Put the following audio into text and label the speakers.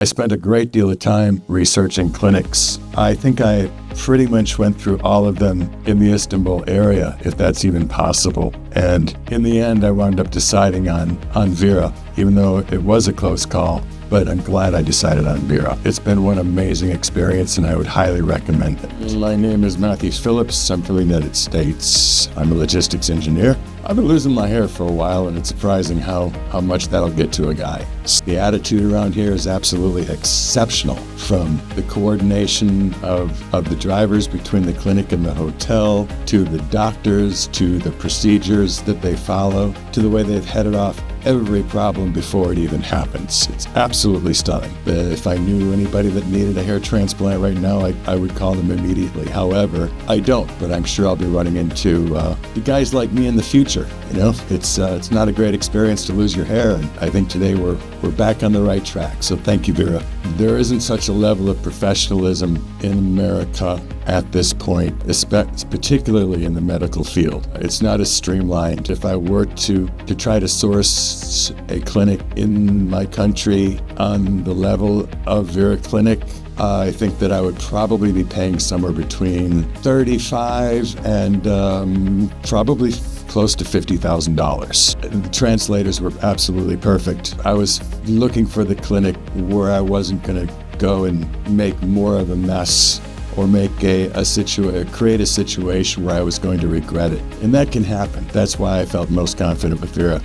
Speaker 1: I spent a great deal of time researching clinics. I think I pretty much went through all of them in the Istanbul area, if that's even possible. And in the end, I wound up deciding on Vera, even though it was a close call. But I'm glad I decided on Vera. It's been one amazing experience, and I would highly recommend it. My name is Matthew Phillips. I'm from the United States. I'm a logistics engineer. I've been losing my hair for a while, and it's surprising how much that'll get to a guy. The attitude around here is absolutely exceptional, from the coordination of the drivers between the clinic and the hotel, to the doctors, to the procedures that they follow, to the way they've headed off every problem before it even happens. It's absolutely stunning. If I knew anybody that needed a hair transplant right now, I would call them immediately. However, I don't, but I'm sure I'll be running into the guys like me in the future. You know, it's not a great experience to lose your hair, and I think today we're back on the right track. So thank you, Vera. There isn't such a level of professionalism in America at this point, particularly in the medical field. It's not as streamlined. If I were to try to source a clinic in my country on the level of Vera Clinic, I think that I would probably be paying somewhere between $35,000 and probably close to $50,000. The translators were absolutely perfect. I was looking for the clinic where I wasn't going to go and make more of a mess or create a situation where I was going to regret it. And that can happen. That's why I felt most confident with Vera.